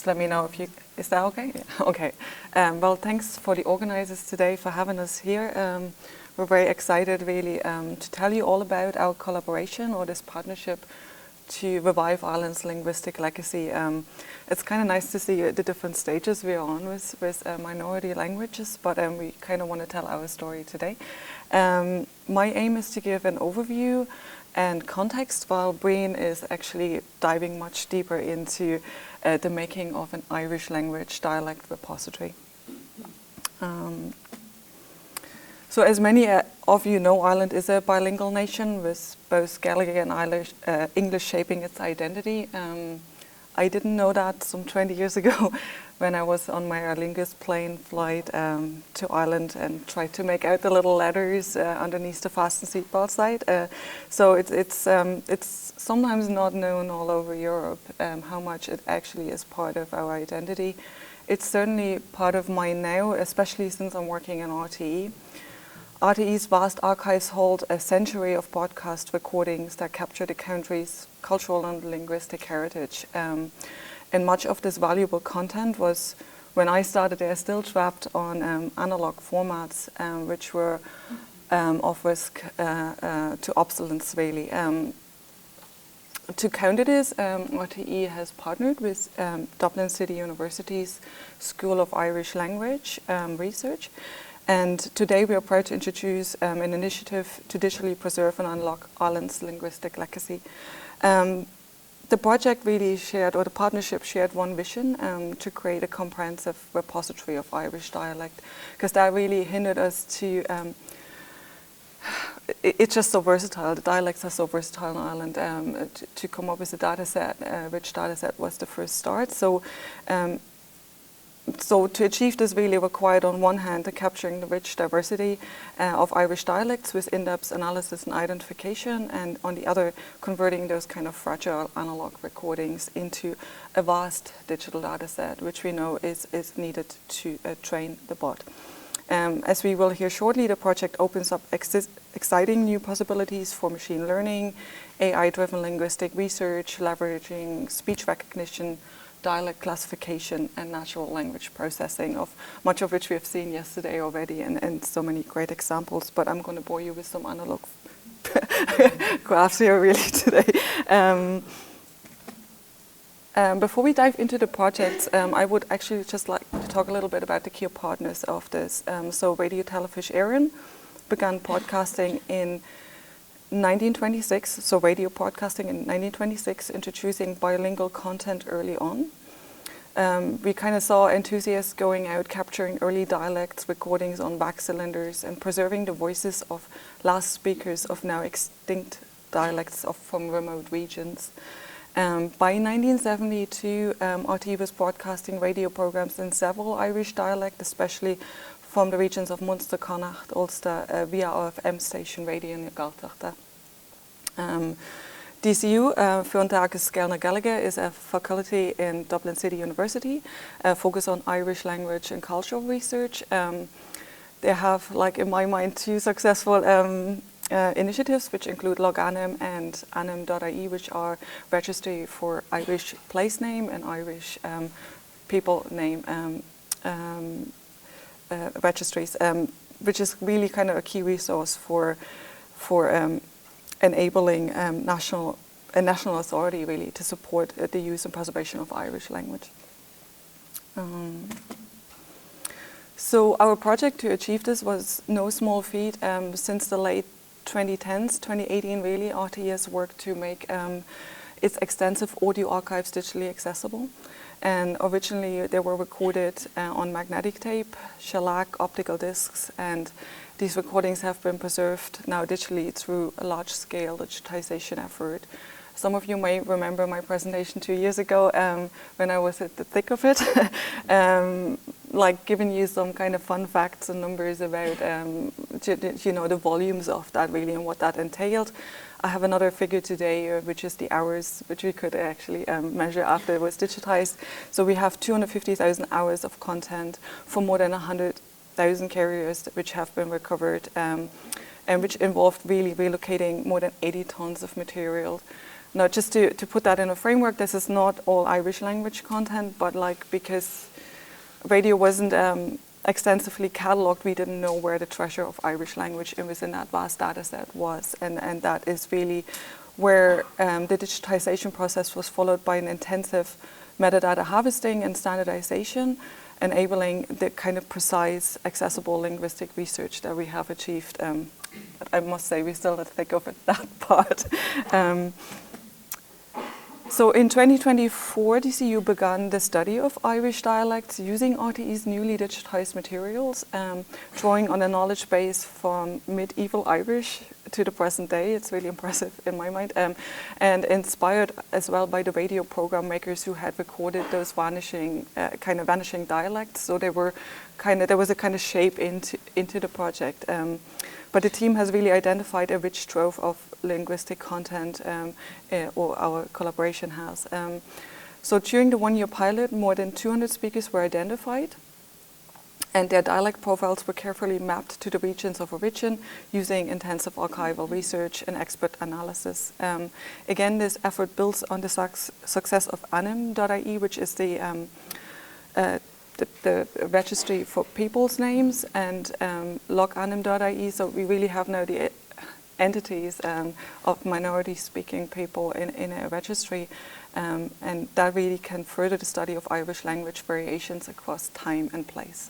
just let me know if you, is that okay? Yeah. Okay. Well, thanks for the organizers today for having us here. We're very excited really to tell you all about our collaboration or this partnership to revive Ireland's linguistic legacy. It's kind of nice to see the different stages we're on with minority languages, but we kind of want to tell our story today. My aim is to give an overview and context, while Brian is actually diving much deeper into the making of an Irish language dialect repository. So as many of you know, Ireland is a bilingual nation with both Gaelic and English shaping its identity. I didn't know that some 20 years ago when I was on my Aer Lingus plane flight to Ireland and tried to make out the little letters underneath the fasten seatbelt side. So it's sometimes not known all over Europe how much it actually is part of our identity. It's certainly part of mine now, especially since I'm working in RTE. RTE's vast archives hold a century of podcast recordings that capture the country's cultural and linguistic heritage. And much of this valuable content was, when I started there, still trapped on analog formats, which were of risk to obsolescence, really. To counter this, RTE has partnered with Dublin City University's School of Irish Language Research. And today we are proud to introduce an initiative to digitally preserve and unlock Ireland's linguistic legacy. The project really shared, or the partnership shared, one vision to create a comprehensive repository of Irish dialect, because that really hindered us to, it's just so versatile, the dialects are so versatile in Ireland, to come up with a data set, which data set was the first start. So to achieve this really required, on one hand, the capturing the rich diversity of Irish dialects with in-depth analysis and identification, and on the other, converting those kind of fragile analog recordings into a vast digital data set, which we know is needed to train the bot. As we will hear shortly, the project opens up exciting new possibilities for machine learning, AI-driven linguistic research, leveraging speech recognition, dialect classification and natural language processing, of much of which we have seen yesterday already, and so many great examples, but I'm going to bore you with some analog graphs here really today. Before we dive into the project, I would actually just like to talk a little bit about the key partners of this. So Radio Telefís Éireann began podcasting in 1926, so radio podcasting in 1926, introducing bilingual content early on. We kind of saw enthusiasts going out, capturing early dialects, recordings on back cylinders, and preserving the voices of last speakers of now extinct dialects from remote regions. By 1972, RTE was broadcasting radio programs in several Irish dialects, especially from the regions of Munster, Connacht, Ulster, via RFM station radio in Galtachta. DCU, Fiontagus Raghallaigh, is a faculty in Dublin City University, focused on Irish language and cultural research. They have, like in my mind, two successful initiatives, which include Loganim and Canúint.ie, which are registry for Irish place name and Irish people name registries, which is really kind of a key resource for enabling national authority really to support the use and preservation of Irish language. So our project to achieve this was no small feat. Since the late 2010s, 2018 really, RTE has worked to make its extensive audio archives digitally accessible. And originally they were recorded on magnetic tape, shellac, optical discs, and these recordings have been preserved now digitally through a large-scale digitization effort. Some of you may remember my presentation 2 years ago when I was at the thick of it, like giving you some kind of fun facts and numbers about the volumes of that really and what that entailed. I have another figure today, which is the hours, which we could actually measure after it was digitized. So we have 250,000 hours of content from more than 100,000 carriers which have been recovered, and which involved really relocating more than 80 tons of material. Now, just to put that in a framework, this is not all Irish language content, but like because radio wasn't extensively catalogued, we didn't know where the treasure of Irish language within that vast data set was. And that is really where the digitization process was followed by an intensive metadata harvesting and standardization, enabling the kind of precise, accessible linguistic research that we have achieved. But I must say, we still have to think of it, that part. So in 2024, DCU began the study of Irish dialects using RTE's newly digitized materials, drawing on a knowledge base from medieval Irish to the present day. It's really impressive in my mind, and inspired as well by the radio program makers who had recorded those vanishing dialects. So there was a kind of shape into the project. But the team has really identified a rich trove of linguistic content, or our collaboration has. So during the one-year pilot, more than 200 speakers were identified, and their dialect profiles were carefully mapped to the regions of origin using intensive archival research and expert analysis. Again, this effort builds on the success of Canúint.ie, which is the registry for people's names, and Canúint.ie. So we really have now the entities of minority-speaking people in a registry, and that really can further the study of Irish language variations across time and place.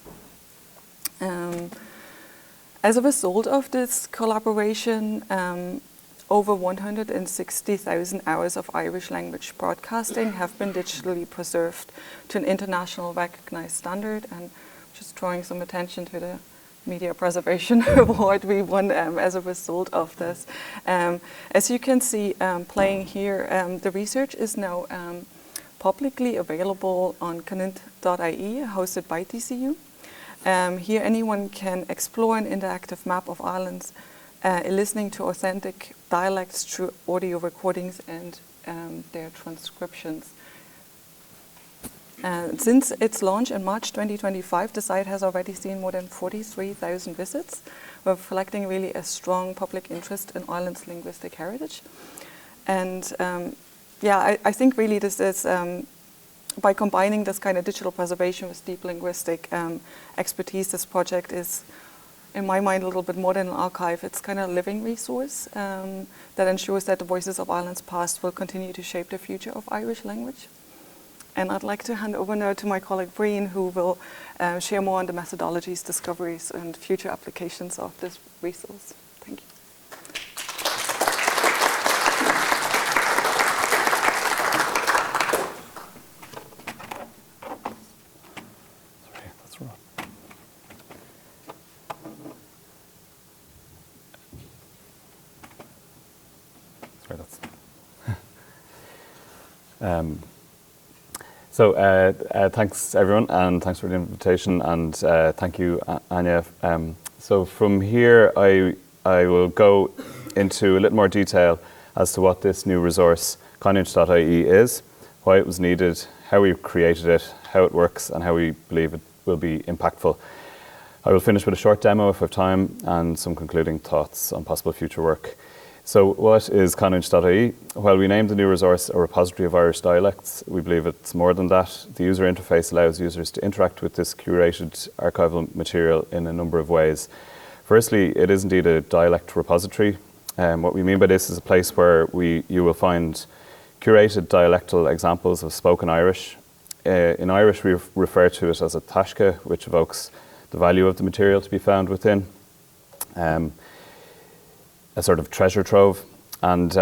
As a result of this collaboration, over 160,000 hours of Irish language broadcasting have been digitally preserved to an international recognized standard, and just drawing some attention to the Media Preservation Award we won as a result of this. As you can see playing here, the research is now publicly available on Canúint.ie, hosted by DCU. Here anyone can explore an interactive map of Ireland's listening to authentic dialects through audio recordings and their transcriptions. Since its launch in March 2025, the site has already seen more than 43,000 visits, reflecting really a strong public interest in Ireland's linguistic heritage. And I think really this is, by combining this kind of digital preservation with deep linguistic expertise, this project is, in my mind, a little bit more than an archive. It's kind of a living resource that ensures that the voices of Ireland's past will continue to shape the future of Irish language. And I'd like to hand over now to my colleague Breen, who will share more on the methodologies, discoveries, and future applications of this resource. Thank you. Sorry, that's wrong. Sorry, that's. So thanks everyone, and thanks for the invitation, and thank you, Anja. So from here, I will go into a little more detail as to what this new resource, Canúint.ie, is, why it was needed, how we created it, how it works, and how we believe it will be impactful. I will finish with a short demo if I have time, and some concluding thoughts on possible future work. So what is Canúint.ie? Well, we named the new resource a repository of Irish dialects. We believe it's more than that. The user interface allows users to interact with this curated archival material in a number of ways. Firstly, it is indeed a dialect repository. What we mean by this is a place where you will find curated dialectal examples of spoken Irish. In Irish, we refer to it as a taisce, which evokes the value of the material to be found within. A sort of treasure trove. And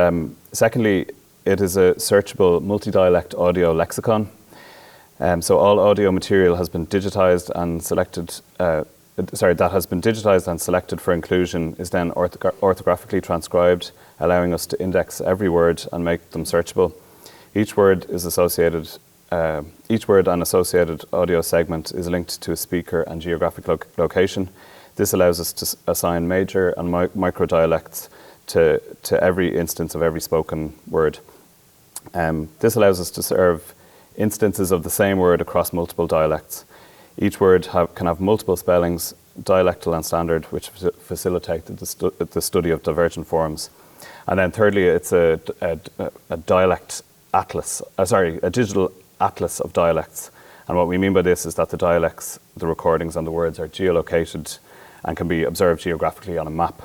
secondly, it is a searchable multi-dialect audio lexicon. So all audio material has been digitized and selected, that has been digitized and selected for inclusion is then orthographically transcribed, allowing us to index every word and make them searchable. Each word and associated audio segment is linked to a speaker and geographic location. This allows us to assign major and micro dialects to every instance of every spoken word. This allows us to serve instances of the same word across multiple dialects. Each word can have multiple spellings, dialectal and standard, which facilitate the study of divergent forms. And then thirdly, it's a dialect atlas, a digital atlas of dialects. And what we mean by this is that the dialects, the recordings and the words are geolocated and can be observed geographically on a map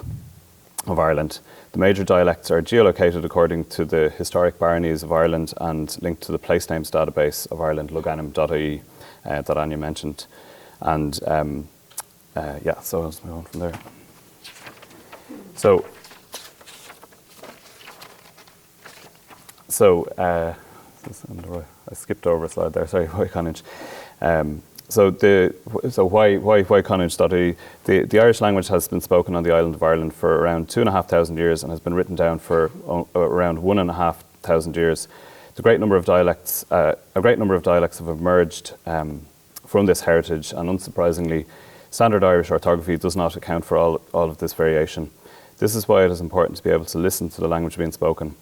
of Ireland. The major dialects are geolocated according to the historic baronies of Ireland and linked to the place names database of Ireland, Linguistic.ie, that Anja mentioned. And so let's move on from there. I skipped over a slide there. Sorry, why Canúint? Why Canúint.ie? The Irish language has been spoken on the island of Ireland for around 2,500 years and has been written down for around 1,500 years. A great number of dialects have emerged from this heritage, and unsurprisingly, standard Irish orthography does not account for all of this variation. This is why it is important to be able to listen to the language being spoken.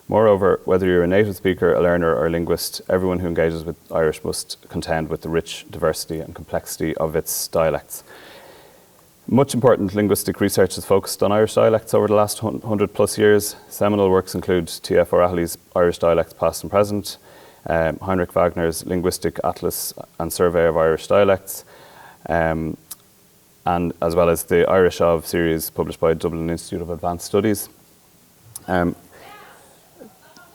Moreover, whether you're a native speaker, a learner, or a linguist, everyone who engages with Irish must contend with the rich diversity and complexity of its dialects. Much important linguistic research has focused on Irish dialects over the last 100 plus years. Seminal works include T.F. Raghallaigh's Irish Dialects Past and Present, Heinrich Wagner's Linguistic Atlas and Survey of Irish Dialects, and as well as the Irish of series published by Dublin Institute of Advanced Studies.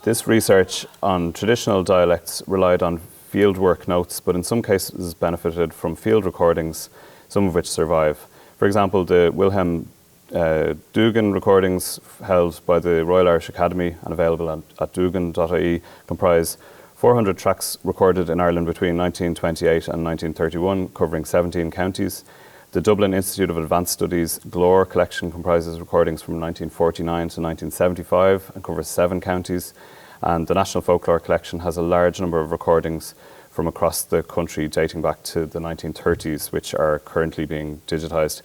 This research on traditional dialects relied on fieldwork notes, but in some cases benefited from field recordings, some of which survive. For example, the Wilhelm Dugan recordings held by the Royal Irish Academy and available at Dugan.ie comprise 400 tracks recorded in Ireland between 1928 and 1931, covering 17 counties. The Dublin Institute of Advanced Studies Glore collection comprises recordings from 1949 to 1975 and covers 7 counties. And the National Folklore Collection has a large number of recordings from across the country dating back to the 1930s, which are currently being digitised.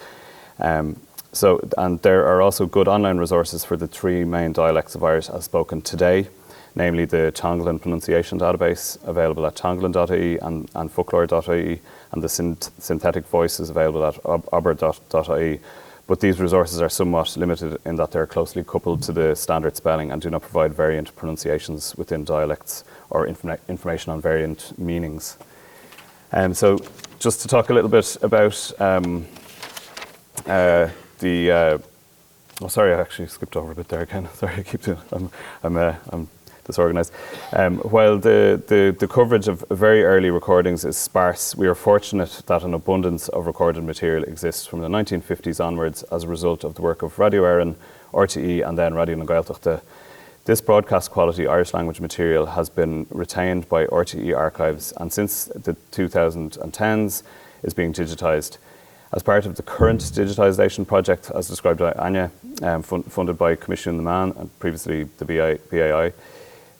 And there are also good online resources for the 3 main dialects of Irish as spoken today, namely the Tongalan Pronunciation Database, available at Tongalan.ie and Folklore.ie, and the Synthetic Voices available at Aber.ie. But these resources are somewhat limited in that they're closely coupled to the standard spelling and do not provide variant pronunciations within dialects or information on variant meanings. So just to talk a little bit about sorry, I actually skipped over a bit there again. Sorry, I keep doing it. I'm disorganized. While the coverage of very early recordings is sparse, we are fortunate that an abundance of recorded material exists from the 1950s onwards as a result of the work of Radio Éireann, RTE and then Radio na Gaeltachta. This broadcast quality Irish language material has been retained by RTE archives and since the 2010s is being digitised. As part of the current digitisation project, as described by Anja, funded by Commission the Man and previously the BAI,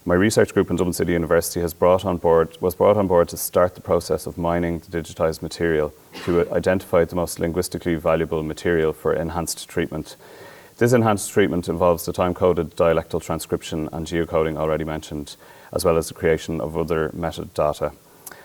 my research group in Dublin City University was brought on board to start the process of mining the digitised material to identify the most linguistically valuable material for enhanced treatment. This enhanced treatment involves the time-coded dialectal transcription and geocoding already mentioned, as well as the creation of other metadata.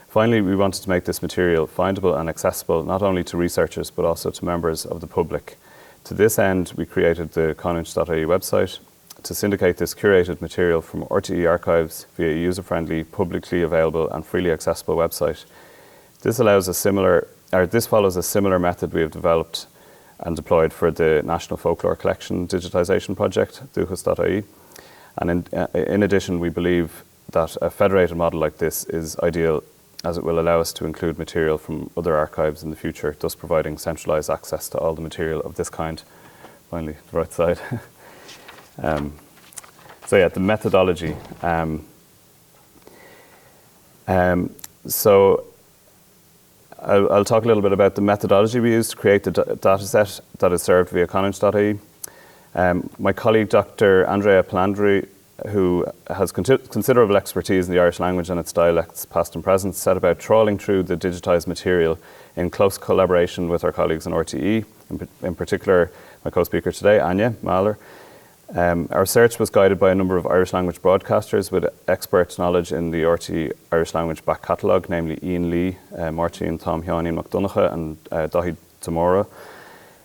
Finally, we wanted to make this material findable and accessible not only to researchers but also to members of the public. To this end, we created the Canúint.ie website to syndicate this curated material from RTE archives via a user-friendly, publicly available and freely accessible website. This follows a similar method we have developed and deployed for the National Folklore Collection digitisation project, Duchas.ie. And in addition, we believe that a federated model like this is ideal as it will allow us to include material from other archives in the future, thus providing centralised access to all the material of this kind. Finally, the right side. The methodology. So I'll talk a little bit about the methodology we use to create the dataset that is served via Canúint.ie. My colleague, Dr. Andrea Palandri, who has considerable expertise in the Irish language and its dialects, past and present, set about trawling through the digitised material in close collaboration with our colleagues in RTE, in particular my co-speaker today, Anja, Mahler. Our search was guided by a number of Irish language broadcasters with expert knowledge in the RTE Irish language back catalogue, namely Ian Lee, Martin Tom Hionin McDonagh and Dahi Tamora.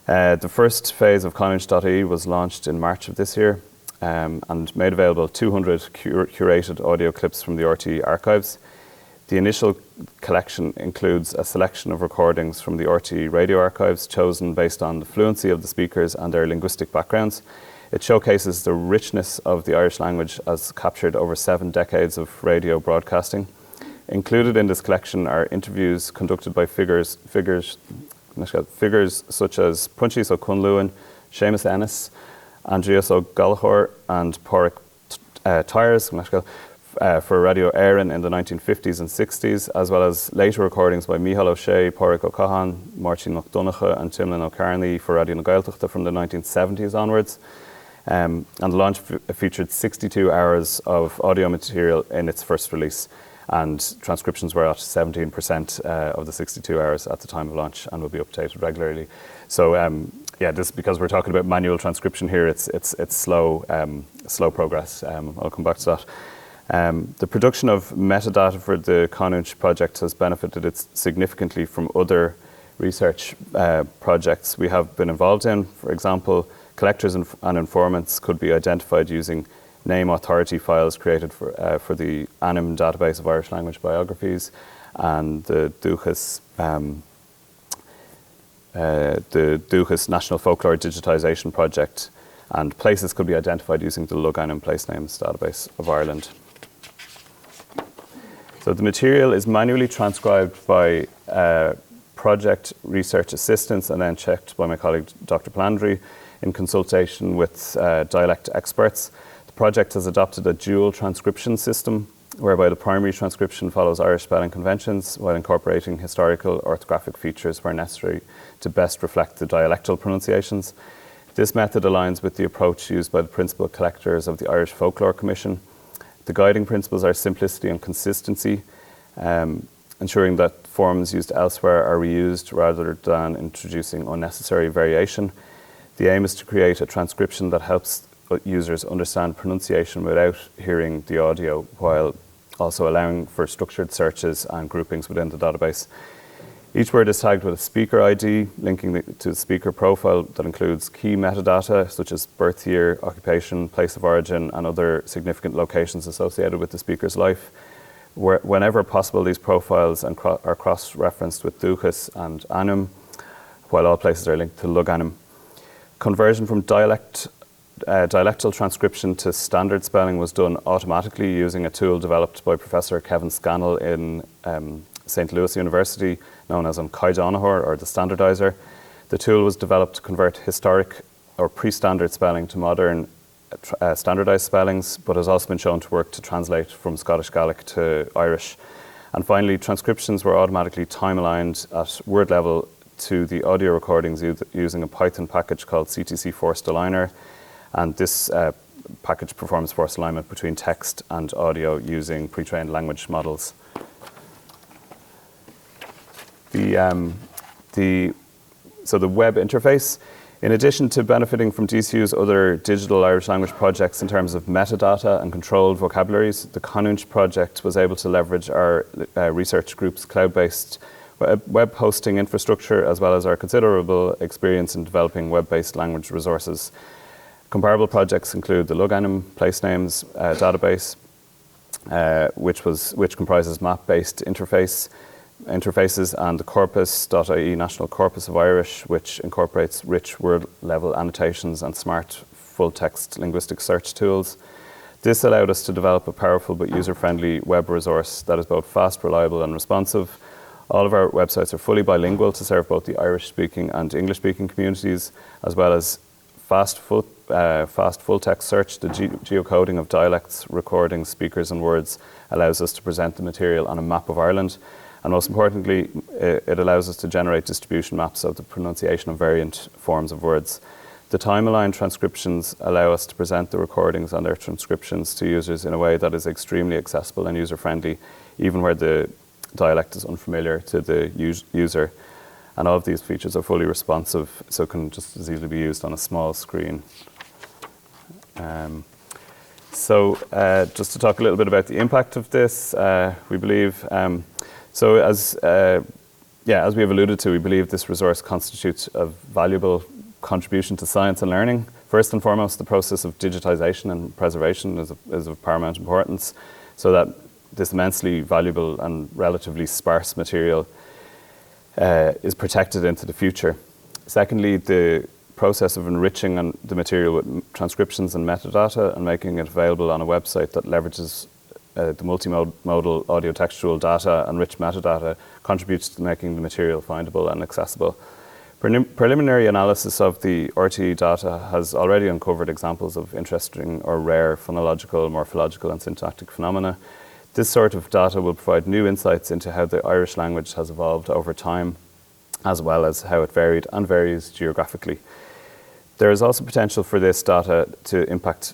The first phase of Canúint.ie was launched in March of this year. and made available 200 curated audio clips from the RTE archives. The initial collection includes a selection of recordings from the RTE radio archives chosen based on the fluency of the speakers and their linguistic backgrounds. It showcases the richness of the Irish language as captured over 7 decades of radio broadcasting. Included in this collection are interviews conducted by figures such as Prunchis Ó Cúnluain, Seamus Ennis, Andreas Ó Gallagher and Pádraig Tyres for Radio Éireann in the 1950s and 60s, as well as later recordings by Micheál O'Shea, Pádraig O'Cahán, Martin McDonagh and Timlin O'Carney for Radio na Gaeltachta from the 1970s onwards. And the launch featured 62 hours of audio material in its first release, and transcriptions were at 17% of the 62 hours at the time of launch and will be updated regularly. So yeah, this, because we're talking about manual transcription here, it's slow progress. I'll come back to that. The production of metadata for the Canúint project has benefited it significantly from other research projects we have been involved in. For example, collectors and informants could be identified using name authority files created for the ANIM database of Irish language biographies, and the Dúchas National Folklore Digitization Project, and places could be identified using the Lug-ANIM Place Names database of Ireland. So the material is manually transcribed by project research assistants and then checked by my colleague Dr. Plandry in consultation with dialect experts. The project has adopted a dual transcription system whereby the primary transcription follows Irish spelling conventions while incorporating historical orthographic features where necessary to best reflect the dialectal pronunciations. This method aligns with the approach used by the principal collectors of the Irish Folklore Commission. The guiding principles are simplicity and consistency, ensuring that forms used elsewhere are reused rather than introducing unnecessary variation. The aim is to create a transcription that helps users understand pronunciation without hearing the audio, while also allowing for structured searches and groupings within the database. Each word is tagged with a speaker ID, linking to the speaker profile that includes key metadata such as birth year, occupation, place of origin, and other significant locations associated with the speaker's life. Whenever possible, these profiles are cross-referenced with Dúchas and ANIM, while all places are linked to Lug-ANIM. Conversion from dialectal transcription to standard spelling was done automatically using a tool developed by Professor Kevin Scannell in St. Louis University, known as an Caidanahor, or the standardizer. The tool was developed to convert historic or pre-standard spelling to modern standardized spellings, but has also been shown to work to translate from Scottish Gaelic to Irish. And finally, transcriptions were automatically time-aligned at word level to the audio recordings using a Python package called CTC Forced Aligner. And this package performs forced alignment between text and audio using pre-trained language models. So the web interface, in addition to benefiting from DCU's other digital Irish language projects in terms of metadata and controlled vocabularies, the Canúint project was able to leverage our research group's cloud-based web hosting infrastructure, as well as our considerable experience in developing web-based language resources. Comparable projects include the Lug-ANIM Place Names database, which comprises map-based interfaces, and the Corpus.ie National Corpus of Irish, which incorporates rich word-level annotations and smart full-text linguistic search tools. This allowed us to develop a powerful but user-friendly web resource that is both fast, reliable and responsive. All of our websites are fully bilingual to serve both the Irish-speaking and English-speaking communities, as well as fast full-text search. The geocoding of dialects, recordings, speakers and words allows us to present the material on a map of Ireland. And most importantly, it allows us to generate distribution maps of the pronunciation of variant forms of words. The time-aligned transcriptions allow us to present the recordings and their transcriptions to users in a way that is extremely accessible and user-friendly, even where the dialect is unfamiliar to the user. And all of these features are fully responsive, so can just as easily be used on a small screen. Just to talk a little bit about the impact of this, we believe, so as we have alluded to, we believe this resource constitutes a valuable contribution to science and learning First and foremost, the process of digitization and preservation is of paramount importance, so that this immensely valuable and relatively sparse material is protected into the future. Secondly, the process of enriching the material with transcriptions and metadata and making it available on a website that leverages the multimodal audio-textual data and rich metadata contributes to making the material findable and accessible. Preliminary analysis of the RTE data has already uncovered examples of interesting or rare phonological, morphological and syntactic phenomena. This sort of data will provide new insights into how the Irish language has evolved over time, as well as how it varied and varies geographically. There is also potential for this data to impact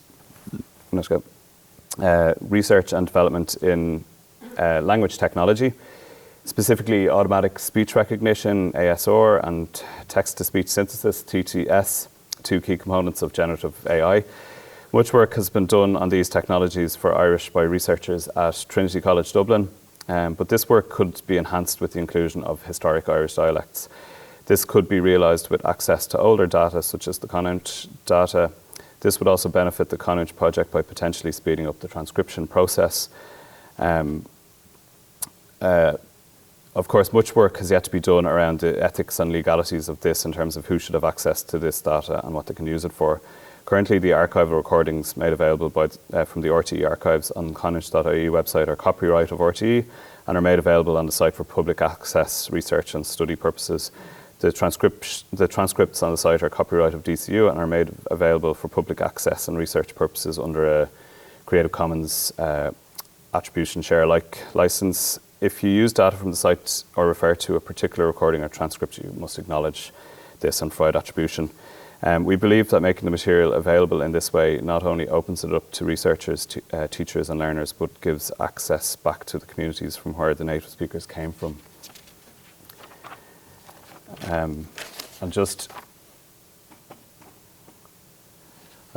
research and development in language technology, specifically automatic speech recognition, ASR, and text-to-speech synthesis, TTS, two key components of generative AI. Much work has been done on these technologies for Irish by researchers at Trinity College Dublin, but this work could be enhanced with the inclusion of historic Irish dialects. This could be realised with access to older data, such as the Canúint data. This would also benefit the Canúint project by potentially speeding up the transcription process. Of course, much work has yet to be done around the ethics and legalities of this in terms of who should have access to this data and what they can use it for. Currently, the archival recordings made available from the RTE archives on the Canúint.ie website are copyright of RTE and are made available on the site for public access, research and study purposes. The transcripts on the site are copyright of DCU and are made available for public access and research purposes under a Creative Commons attribution share-alike license. If you use data from the site or refer to a particular recording or transcript, you must acknowledge this and provide attribution. We believe that making the material available in this way not only opens it up to researchers, teachers and learners, but gives access back to the communities from where the native speakers came from. I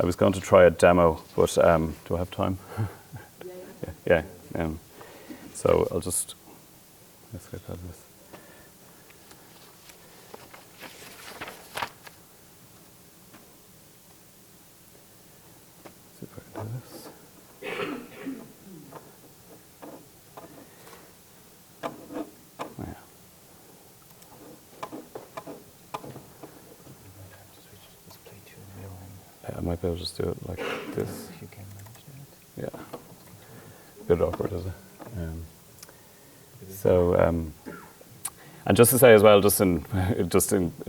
was going to try a demo, but do I have time? Yeah. So let's get out of this. See if I can do this. I might be able to just do it like this. If you can manage that. Yeah. A bit awkward, is it? And just to say as well, just in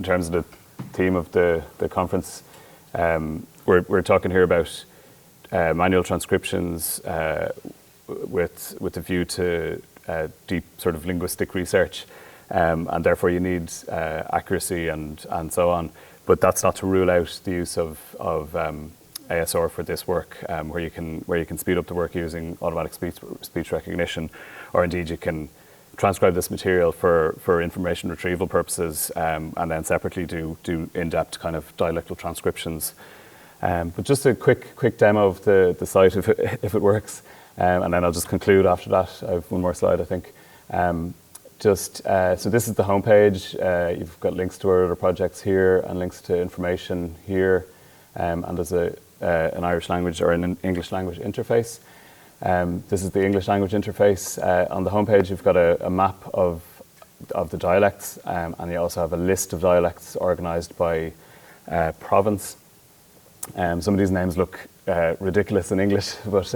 terms of the theme of the conference, we're talking here about manual transcriptions with a view to deep sort of linguistic research, and therefore you need accuracy and so on. But that's not to rule out the use of ASR for this work, where you can speed up the work using automatic speech recognition, or indeed you can transcribe this material for information retrieval purposes, and then separately do in-depth kind of dialectal transcriptions. But just a quick demo of the site if it works, and then I'll just conclude after that. I have one more slide, I think. So this is the homepage. You've got links to our other projects here and links to information here, and there's an Irish language or an English language interface. This is the English language interface. On the homepage, you've got a map of the dialects, and you also have a list of dialects organised by province. Some of these names look ridiculous in English, but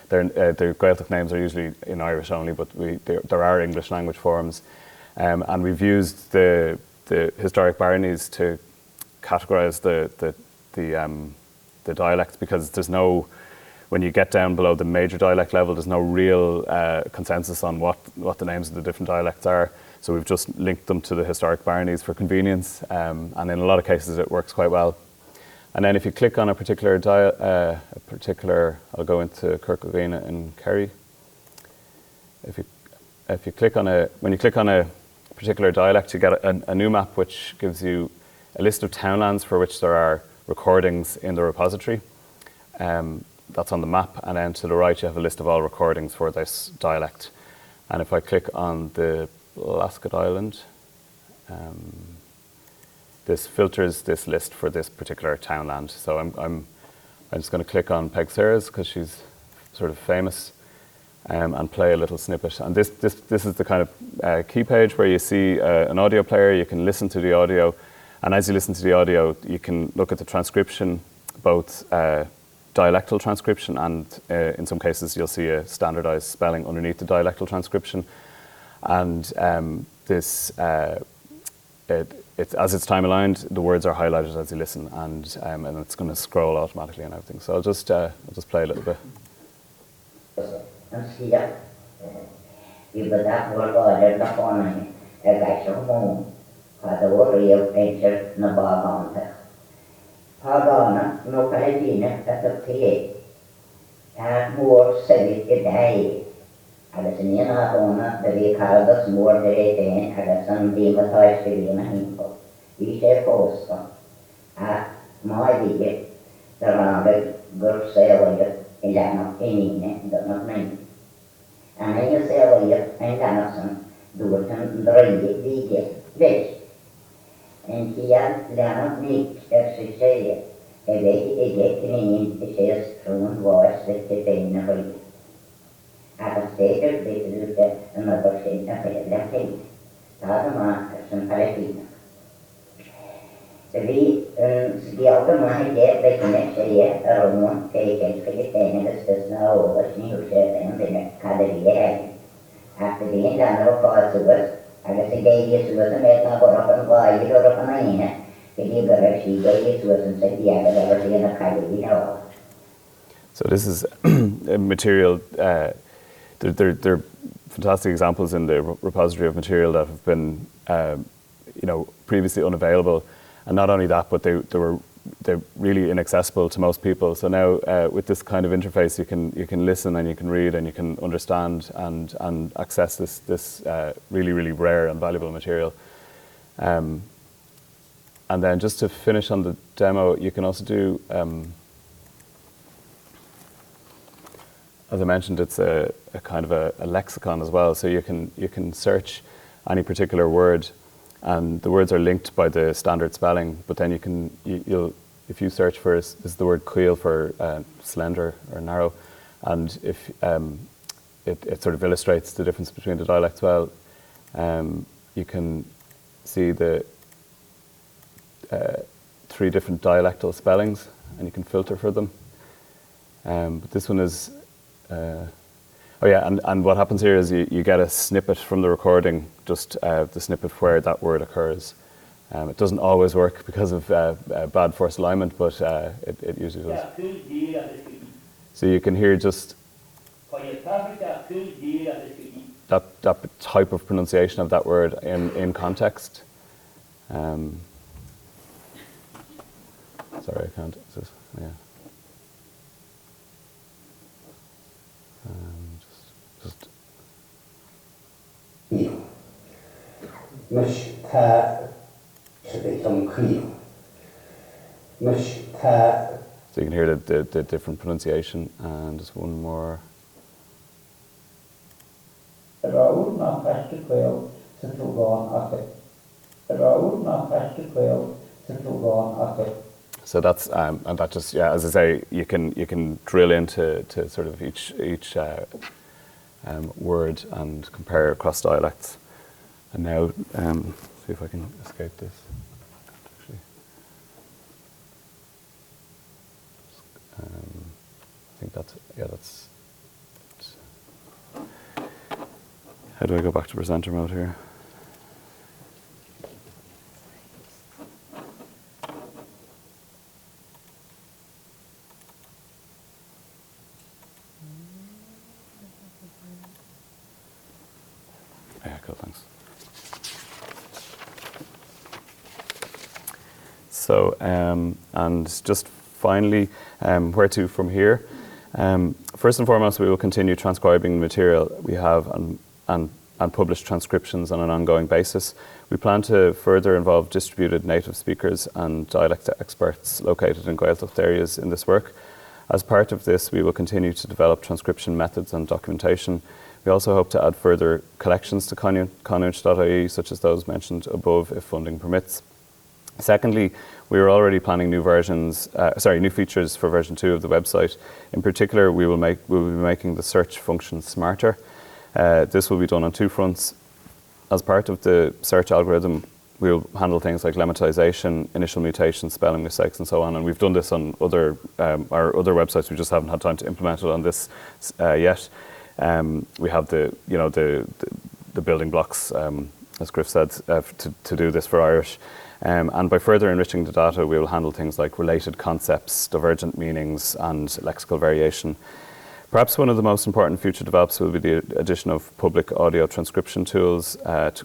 their Gaelic names are usually in Irish only, but there are English language forms. And we've used the historic baronies to categorise the dialects, because there's no, when you get down below the major dialect level, there's no real consensus on what the names of the different dialects are. So we've just linked them to the historic baronies for convenience, and in a lot of cases it works quite well. And then if you click on a particular, I'll go into Kirkagena in Kerry. If you click on when you click on a particular dialect, you get a new map which gives you a list of townlands for which there are recordings in the repository. That's on the map, and then to the right you have a list of all recordings for this dialect. And if I click on the Blasket Island, this filters this list for this particular townland. So I'm just going to click on Peg Sarah's because she's sort of famous, and play a little snippet. And this is the kind of key page where you see an audio player. You can listen to the audio, and as you listen to the audio, you can look at the transcription, both dialectal transcription and in some cases you'll see a standardized spelling underneath the dialectal transcription. And as it's time aligned, the words are highlighted as you listen, and it's going to scroll automatically and everything. So I'll just play a little bit. Pagana no Palestina at the P. More civic day. Alasina ona the Ricardos more the retain at some dematized in a himpo. We share post at my digit, the rounded good sailor in Lano in the not name. And I just sailor and Lanoson do it and bring digit, bitch. And here Lano Nick as she said, a very ejecting the shares through voice with the pain of it. At a stated this is another shade of a Latin, Tadama and Palestina. We automatically get the connection a room taken for the thing as does now over new share and the Caddy. After the end of parts of us, I guess a gay is was a make up or up and why you or up and in. So this is a material, there are fantastic examples in the repository of material that have been previously unavailable, and not only that, but they're really inaccessible to most people. So now with this kind of interface, you can listen and you can read and you can understand and access this really, really rare and valuable material. And then just to finish on the demo, you can also do, as I mentioned, it's a kind of a lexicon as well. So you can search any particular word, and the words are linked by the standard spelling. But then you'll if you search for this is the word cuil for slender or narrow, and if it sort of illustrates the difference between the dialects well. You can see the 3 different dialectal spellings, and you can filter for them. But this one is, and what happens here is you get a snippet from the recording, just the snippet where that word occurs. It doesn't always work because of bad force alignment, but it usually does. So you can hear just that type of pronunciation of that word in context. Sorry, I can't. Yeah. Just. So you can hear the different pronunciation, and just one more. So that's and that just as I say, you can drill into sort of each word and compare across dialects. And now see if I can escape this. Actually, I think that's that's. How do I go back to presenter mode here? Yeah, cool, thanks. So, and just finally, where to from here? First and foremost, we will continue transcribing the material we have and publish transcriptions on an ongoing basis. We plan to further involve distributed native speakers and dialect experts located in Gaeltacht areas in this work. As part of this, we will continue to develop transcription methods and documentation. We also hope to add further collections to Canúint.ie, such as those mentioned above, if funding permits. Secondly, we are already planning new features for version 2 of the website. In particular, we will be making the search function smarter. This will be done on 2 fronts. As part of the search algorithm, we'll handle things like lemmatization, initial mutations, spelling mistakes, and so on. And we've done this on our other websites. We just haven't had time to implement it on this yet. We have the building blocks, as Griff said, to do this for Irish. And by further enriching the data, we will handle things like related concepts, divergent meanings, and lexical variation. Perhaps one of the most important future develops will be the addition of public audio transcription tools to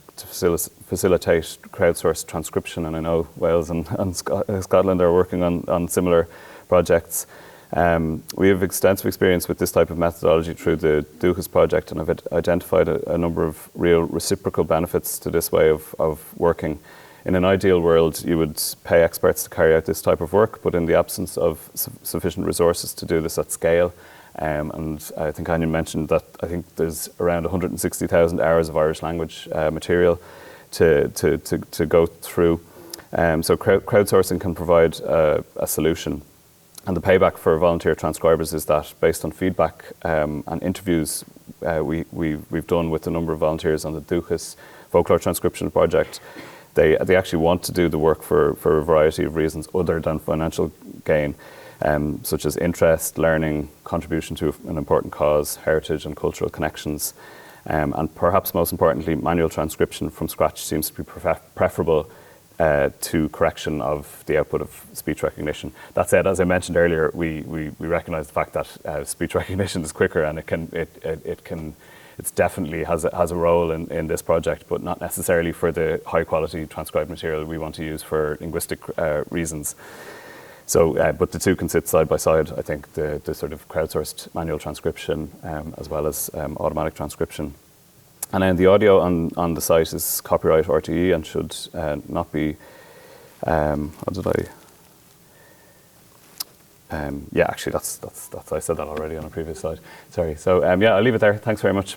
facilitate crowdsourced transcription. And I know Wales and Scotland are working on similar projects. We have extensive experience with this type of methodology through the Duchas project, and have identified a number of real reciprocal benefits to this way of working. In an ideal world, you would pay experts to carry out this type of work, but in the absence of sufficient resources to do this at scale, and I think Anja mentioned that I think there's around 160,000 hours of Irish language material to go through. So crowdsourcing can provide a solution. And the payback for volunteer transcribers is that, based on feedback and interviews we've done with a number of volunteers on the Duchas folklore transcription project, they actually want to do the work for a variety of reasons other than financial gain, such as interest, learning, contribution to an important cause, heritage and cultural connections. And perhaps most importantly, manual transcription from scratch seems to be preferable to correction of the output of speech recognition. That said, as I mentioned earlier, we recognise the fact that speech recognition is quicker, and it definitely has a role in this project, but not necessarily for the high quality transcribed material we want to use for linguistic reasons. So, but the two can sit side by side. I think the sort of crowdsourced manual transcription as well as automatic transcription. And then the audio on the site is copyright RTE and should not be, yeah, actually that's I said that already on a previous slide. Sorry. So yeah, I'll leave it there. Thanks very much.